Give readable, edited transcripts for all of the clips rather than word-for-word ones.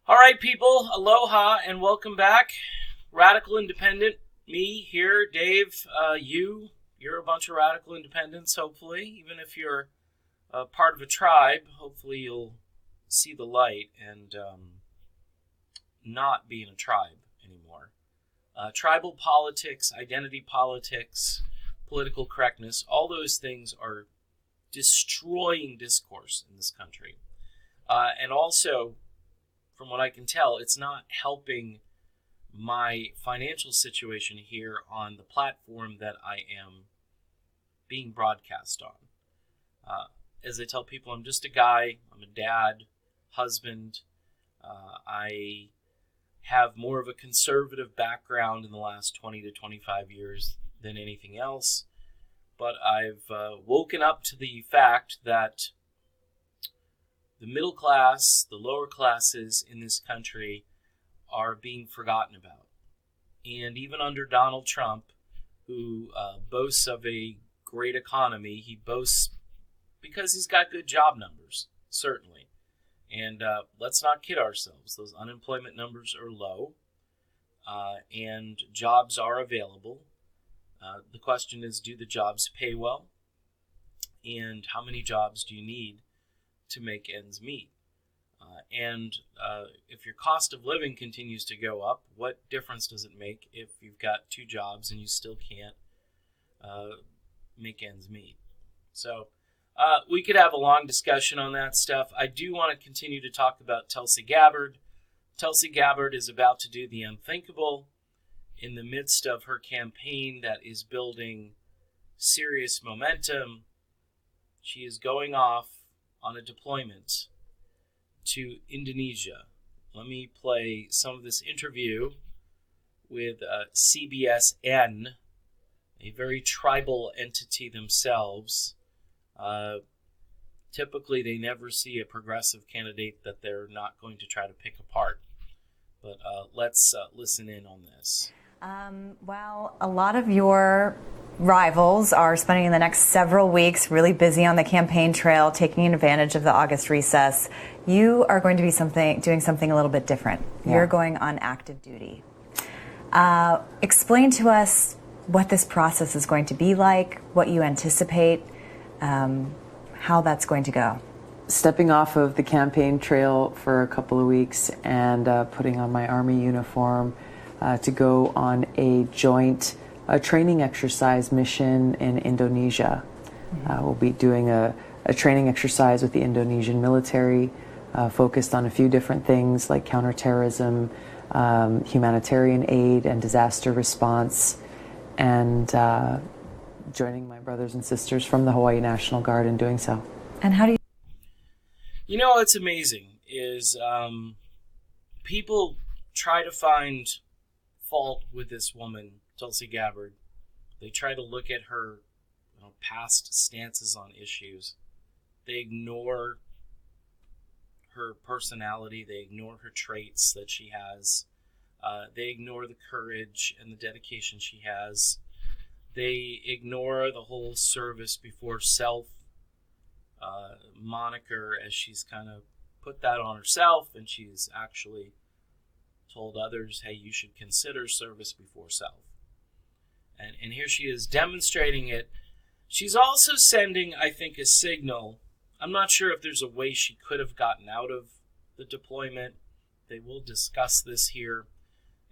All right, people, aloha and welcome back. Radical Independent, me here, Dave, you're a bunch of radical independents, hopefully. Even if you're part of a tribe, hopefully you'll see the light and not be in a tribe anymore. Tribal politics, identity politics, political correctness, all those things are destroying discourse in this country. And also, from what I can tell, it's not helping my financial situation here on the platform that I am being broadcast on. As I tell people, I'm just a guy. I'm a dad, husband. I have more of a conservative background in the last 20 to 25 years than anything else. But I've woken up to the fact that the middle class, the lower classes in this country are being forgotten about. And even under Donald Trump, who boasts of a great economy, he boasts because he's got good job numbers, certainly. And let's not kid ourselves. Those unemployment numbers are low, and jobs are available. The question is, do the jobs pay well? And how many jobs do you need to make ends meet? And if your cost of living continues to go up, what difference does it make if you've got two jobs and you still can't make ends meet? So we could have a long discussion on that stuff. I do want to continue to talk about Tulsi Gabbard. Tulsi Gabbard is about to do the unthinkable in the midst of her campaign that is building serious momentum. She is going off on a deployment to Indonesia. Let me play some of this interview with CBSN, a very tribal entity themselves. Typically, they never see a progressive candidate that they're not going to try to pick apart. But let's listen in on this. Well, a lot of your rivals are spending the next several weeks really busy on the campaign trail, taking advantage of the August recess. You are going to be doing something a little bit different. Yeah. You're going on active duty. Explain to us what this process is going to be like, what you anticipate, how that's going to go. Stepping off of the campaign trail for a couple of weeks and putting on my Army uniform to go on a joint training exercise mission in Indonesia. Mm-hmm. We'll be doing a training exercise with the Indonesian military, focused on a few different things like counterterrorism, humanitarian aid and disaster response, and joining my brothers and sisters from the Hawaii National Guard in doing so. And how do you... You know what's amazing is people try to find fault with this woman, Tulsi Gabbard. They try to look at her past stances on issues. They ignore her personality. They ignore her traits that she has. They ignore the courage and the dedication she has. They ignore the whole service before self moniker, as she's kind of put that on herself, and she's actually told others, hey, you should consider service before self. And here she is demonstrating it. She's also sending, I think, a signal. I'm not sure if there's a way she could have gotten out of the deployment. They will discuss this here,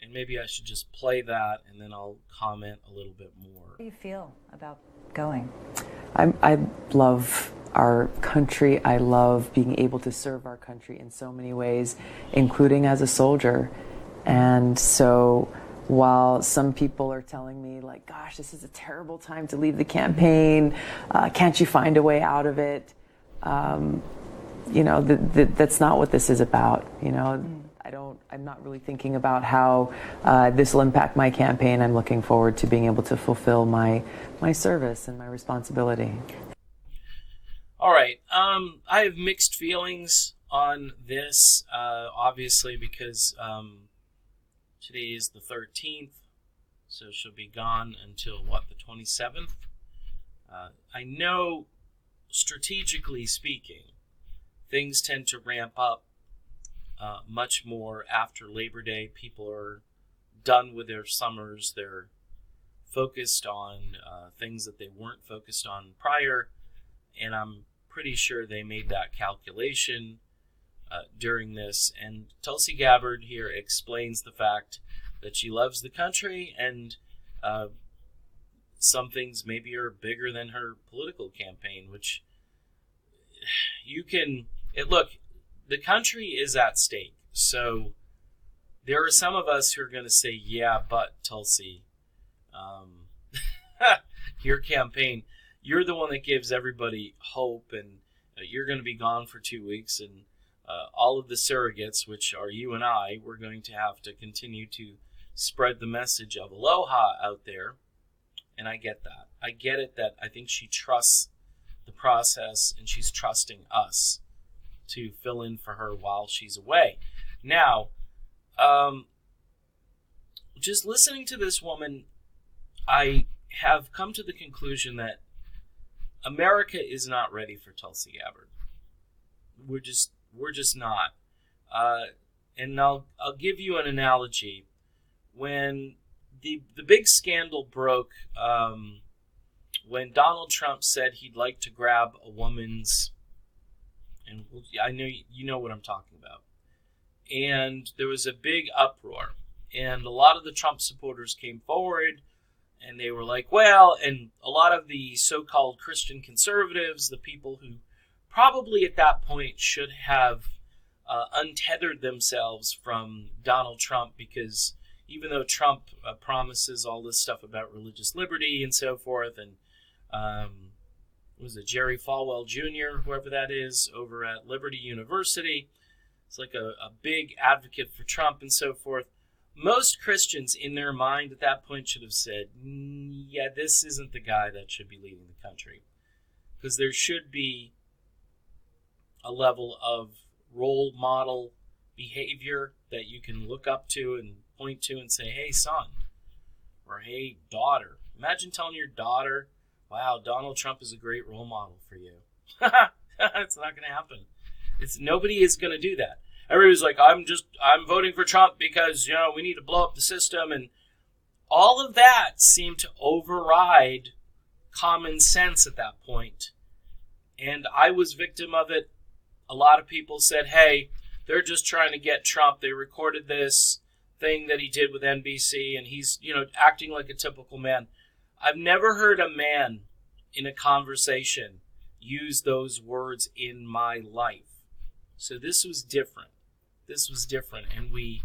and maybe I should just play that, and then I'll comment a little bit more. How do you feel about going? I love our country. I love being able to serve our country in so many ways, including as a soldier. And so while some people are telling me, like, gosh, this is a terrible time to leave the campaign, can't you find a way out of it? That's not what this is about. I'm not really thinking about how this will impact my campaign. I'm looking forward to being able to fulfill my service and my responsibility. All right. I have mixed feelings on this, obviously, because today is the 13th, so she'll be gone until, the 27th? I know, strategically speaking, things tend to ramp up much more after Labor Day. People are done with their summers. They're focused on things that they weren't focused on prior, and I'm pretty sure they made that calculation during this. And Tulsi Gabbard here explains the fact that she loves the country, and some things maybe are bigger than her political campaign, which look, the country is at stake. So there are some of us who are going to say, yeah, but Tulsi, your campaign, you're the one that gives everybody hope, and you're going to be gone for 2 weeks, and all of the surrogates, which are you and I, we're going to have to continue to spread the message of aloha out there. And I get that. I get it that I think she trusts the process, and she's trusting us to fill in for her while she's away. Now, just listening to this woman, I have come to the conclusion that America is not ready for Tulsi Gabbard. We're just not. And I'll give you an analogy. When the big scandal broke, when Donald Trump said he'd like to grab a woman's, and I know you know what I'm talking about, and there was a big uproar, and a lot of the Trump supporters came forward, and they were like, well, and a lot of the so-called Christian conservatives, the people who probably at that point should have untethered themselves from Donald Trump, because even though Trump promises all this stuff about religious liberty and so forth, and was it Jerry Falwell Jr., whoever that is, over at Liberty University, it's like a big advocate for Trump and so forth. Most Christians in their mind at that point should have said, yeah, this isn't the guy that should be leading the country. Because there should be a level of role model behavior that you can look up to and point to and say, hey, son, or hey, daughter. Imagine telling your daughter, wow, Donald Trump is a great role model for you. It's not going to happen. Nobody is going to do that. Everybody's like, I'm voting for Trump because, we need to blow up the system. And all of that seemed to override common sense at that point. And I was victim of it. A lot of people said, hey, they're just trying to get Trump. They recorded this thing that he did with NBC, and he's, acting like a typical man. I've never heard a man in a conversation use those words in my life. So this was different. And we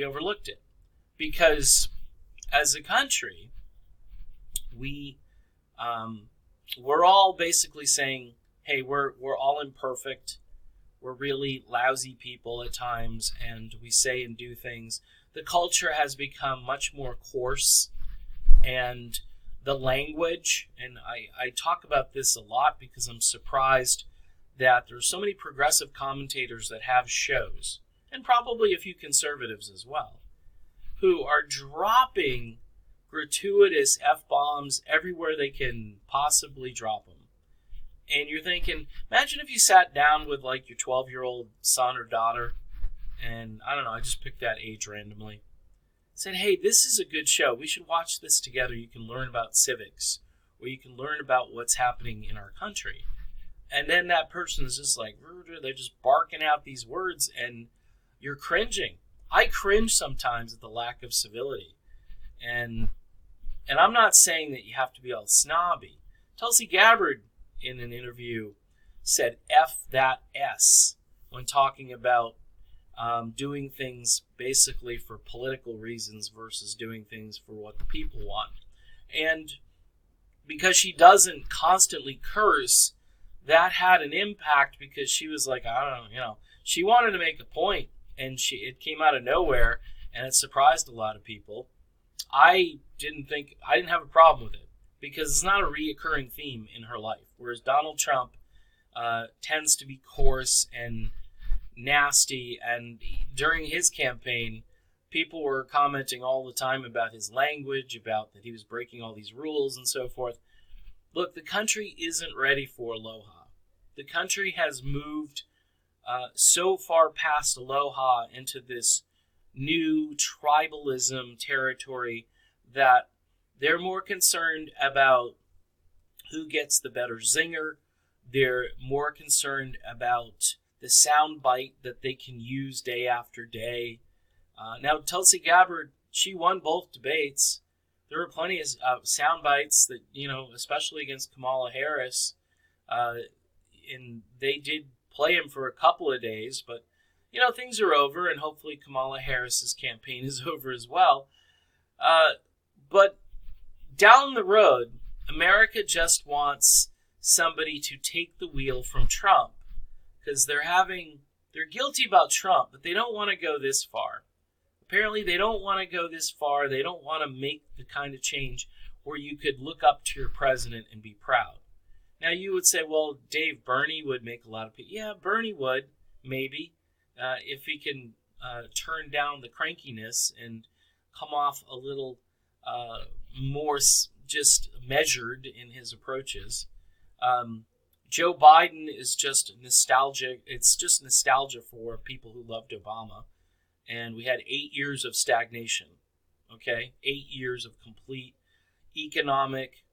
overlooked it. Because as a country, we're all basically saying, hey, we're all imperfect. We're really lousy people at times, and we say and do things. The culture has become much more coarse, and the language, and I talk about this a lot because I'm surprised that there's so many progressive commentators that have shows, and probably a few conservatives as well, who are dropping gratuitous F-bombs everywhere they can possibly drop them. And you're thinking, imagine if you sat down with like your 12-year-old son or daughter, and I don't know, I just picked that age randomly, said, hey, this is a good show. We should watch this together. You can learn about civics, or you can learn about what's happening in our country. And then that person is just like, they're just barking out these words, and you're cringing. I cringe sometimes at the lack of civility. And I'm not saying that you have to be all snobby. Tulsi Gabbard, in an interview, said F that S when talking about doing things basically for political reasons versus doing things for what the people want. And because she doesn't constantly curse, that had an impact, because she was like, I don't know, she wanted to make a point, and it came out of nowhere, and it surprised a lot of people. I didn't have a problem with it, because it's not a reoccurring theme in her life, whereas Donald Trump tends to be coarse and nasty, and during his campaign, people were commenting all the time about his language, about that he was breaking all these rules and so forth. Look, the country isn't ready for aloha. The country has moved so far past aloha into this new tribalism territory that they're more concerned about who gets the better zinger. They're more concerned about the sound bite that they can use day after day. Now, Tulsi Gabbard, she won both debates. There were plenty of sound bites that, especially against Kamala Harris, and they did play him for a couple of days, but, things are over, and hopefully Kamala Harris's campaign is over as well. But down the road, America just wants somebody to take the wheel from Trump, because they're guilty about Trump, but they don't want to go this far. Apparently, they don't want to go this far. They don't want to make the kind of change where you could look up to your president and be proud. Now, you would say, well, Dave, Bernie would make a lot of people. Yeah, Bernie would, maybe, if he can turn down the crankiness and come off a little more just measured in his approaches. Joe Biden is just nostalgic. It's just nostalgia for people who loved Obama. And we had 8 years of stagnation, okay? 8 years of complete economic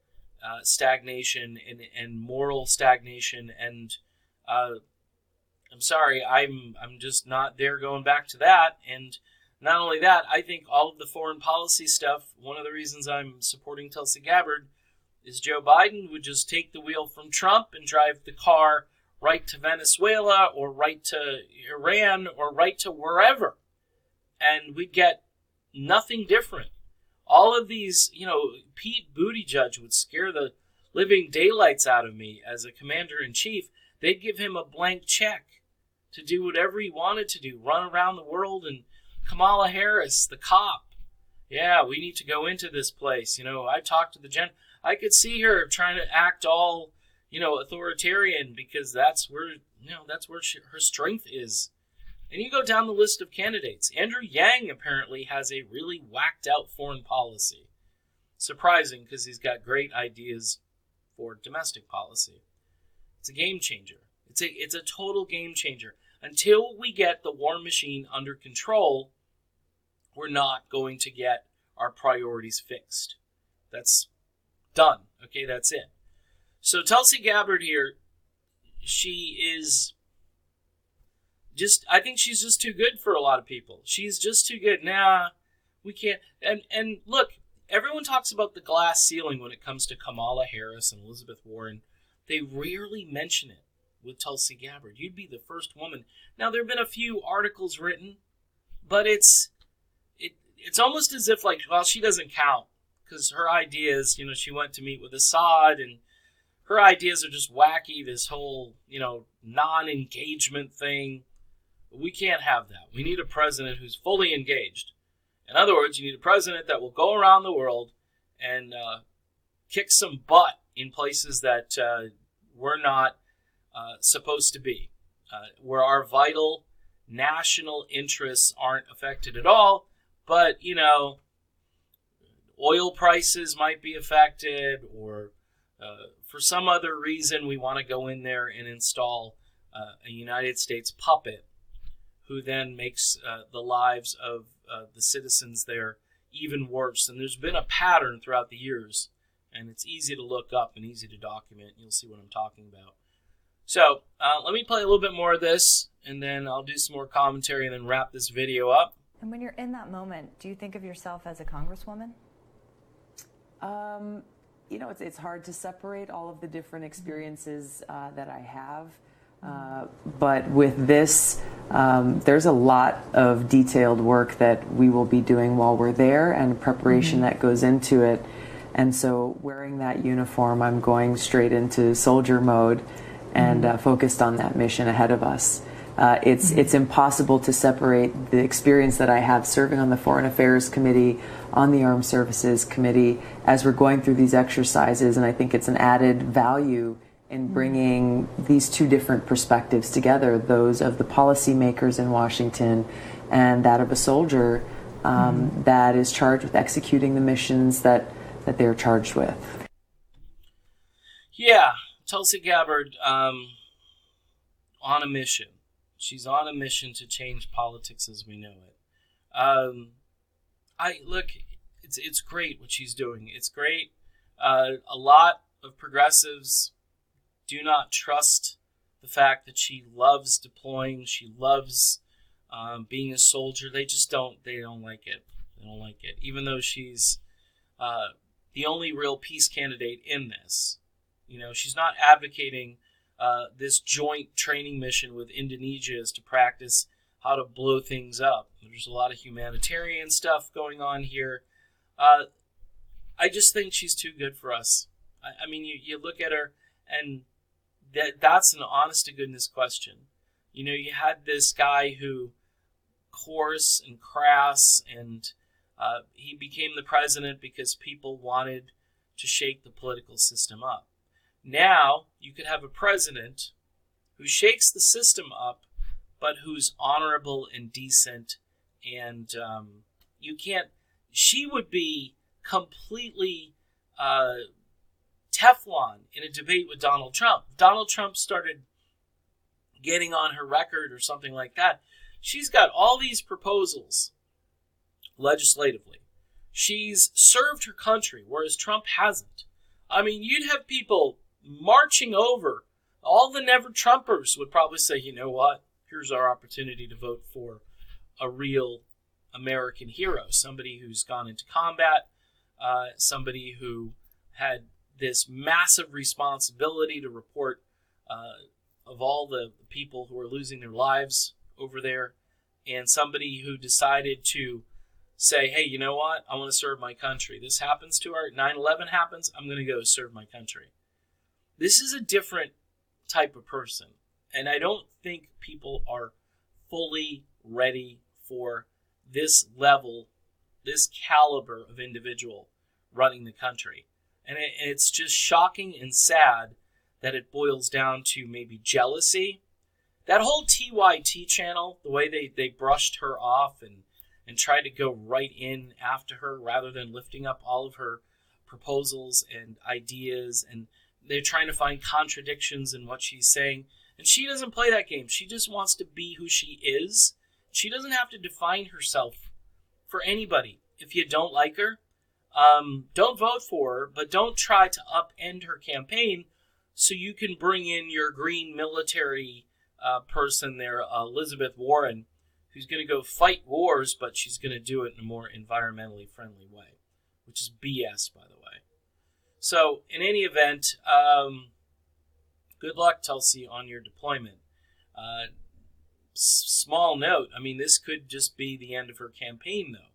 stagnation and moral stagnation. And I'm sorry, I'm just not there going back to that. And not only that, I think all of the foreign policy stuff, one of the reasons I'm supporting Tulsi Gabbard is Joe Biden would just take the wheel from Trump and drive the car right to Venezuela or right to Iran or right to wherever. And we'd get nothing different. All of these, Pete Buttigieg would scare the living daylights out of me as a commander-in-chief. They'd give him a blank check to do whatever he wanted to do, run around the world. And Kamala Harris, the cop, yeah, we need to go into this place. I talked to the I could see her trying to act all, authoritarian because that's where her strength is. And you go down the list of candidates. Andrew Yang apparently has a really whacked out foreign policy. Surprising, because he's got great ideas for domestic policy. It's a game changer. It's a total game changer. Until we get the war machine under control, we're not going to get our priorities fixed. That's done. Okay, that's it. So Tulsi Gabbard here, she is I think she's just too good for a lot of people. She's just too good. Nah, we can't. And look, everyone talks about the glass ceiling when it comes to Kamala Harris and Elizabeth Warren. They rarely mention it with Tulsi Gabbard. You'd be the first woman. Now, there have been a few articles written, but it's almost as if, she doesn't count. Because her ideas, she went to meet with Assad, and her ideas are just wacky, this whole, non-engagement thing. We can't have that. We need a president who's fully engaged. In other words, you need a president that will go around the world and kick some butt in places that we're not supposed to be, where our vital national interests aren't affected at all, but, oil prices might be affected, or for some other reason we want to go in there and install a United States puppet who then makes the lives of the citizens there even worse. And there's been a pattern throughout the years, and it's easy to look up and easy to document. You'll see what I'm talking about. So let me play a little bit more of this, and then I'll do some more commentary and then wrap this video up. And when you're in that moment, do you think of yourself as a congresswoman? It's hard to separate all of the different experiences that I have. But with this, there's a lot of detailed work that we will be doing while we're there and preparation that goes into it. And so wearing that uniform, I'm going straight into soldier mode and focused on that mission ahead of us. It's impossible to separate the experience that I have serving on the Foreign Affairs Committee, on the Armed Services Committee, as we're going through these exercises. And I think it's an added value in bringing these two different perspectives together, those of the policymakers in Washington and that of a soldier that is charged with executing the missions that they're charged with. Yeah, Tulsi Gabbard on a mission. She's on a mission to change politics as we know it. It's great what she's doing. It's great. A lot of progressives do not trust the fact that she loves deploying. She loves being a soldier. They just don't. They don't like it. They don't like it. Even though she's the only real peace candidate in this. She's not advocating this joint training mission with Indonesia is to practice how to blow things up. There's a lot of humanitarian stuff going on here. I just think she's too good for us. I mean, you look at her, and that's an honest-to-goodness question. You had this guy who coarse and crass, and he became the president because people wanted to shake the political system up. Now, you could have a president who shakes the system up, but who's honorable and decent, and she would be completely Teflon in a debate with Donald Trump. Donald Trump started getting on her record or something like that. She's got all these proposals legislatively. She's served her country, whereas Trump hasn't. I mean, you'd have people marching over. All the never-Trumpers would probably say, you know what? Here's our opportunity to vote for a real American hero, somebody who's gone into combat, somebody who had this massive responsibility to report of all the people who are losing their lives over there, and somebody who decided to say, hey, you know what? I want to serve my country. This happens to her. 9/11 happens. I'm going to go serve my country. This is a different type of person, and I don't think people are fully ready for this level, this caliber of individual running the country. And it's just shocking and sad that it boils down to maybe jealousy. That whole TYT channel, the way they brushed her off and tried to go right in after her rather than lifting up all of her proposals and ideas, and they're trying to find contradictions in what she's saying. And she doesn't play that game. She just wants to be who she is. She doesn't have to define herself for anybody. If you don't like her, don't vote for her, but don't try to upend her campaign so you can bring in your green military person there, Elizabeth Warren, who's going to go fight wars, but she's going to do it in a more environmentally friendly way, which is BS, by the way. So, in any event, good luck, Tulsi, on your deployment. Small note, I mean, this could just be the end of her campaign, though.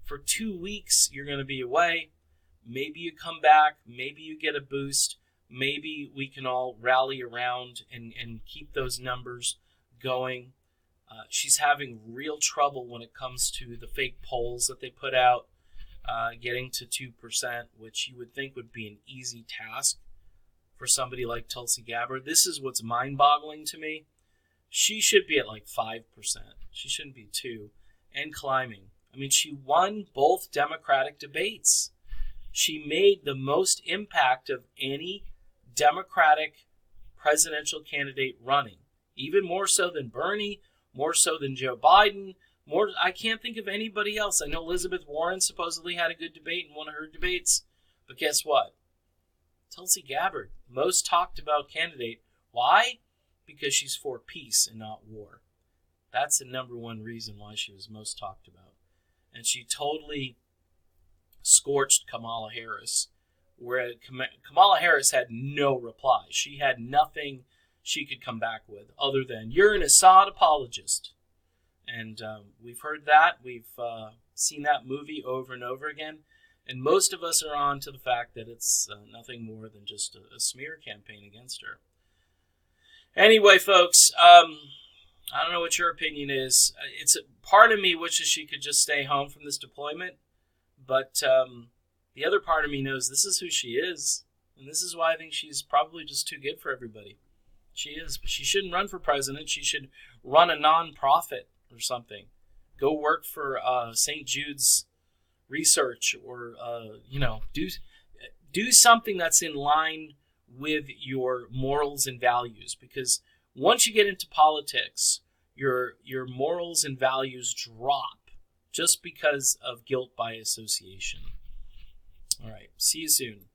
For 2 weeks, you're going to be away. Maybe you come back. Maybe you get a boost. Maybe we can all rally around and keep those numbers going. She's having real trouble when it comes to the fake polls that they put out, getting to 2%, which you would think would be an easy task for somebody like Tulsi Gabbard. This is what's mind-boggling to me. She should be at like 5%. She shouldn't be 2%, and climbing. I mean, she won both Democratic debates. She made the most impact of any Democratic presidential candidate running, even more so than Bernie, more so than Joe Biden. I can't think of anybody else. I know Elizabeth Warren supposedly had a good debate in one of her debates, but guess what? Tulsi Gabbard, most talked about candidate. Why? Because she's for peace and not war. That's the number one reason why she was most talked about. And she totally scorched Kamala Harris, where Kamala Harris had no reply. She had nothing she could come back with other than, you're an Assad apologist. And we've heard that. We've seen that movie over and over again. And most of us are on to the fact that it's nothing more than just a smear campaign against her. Anyway, folks, I don't know what your opinion is. It's a part of me wishes she could just stay home from this deployment. But the other part of me knows this is who she is. And this is why I think she's probably just too good for everybody. She is. She shouldn't run for president. She should run a nonprofit or something. Go work for St. Jude's Research, or do something that's in line with your morals and values. Because once you get into politics, your morals and values drop just because of guilt by association. All right. See you soon.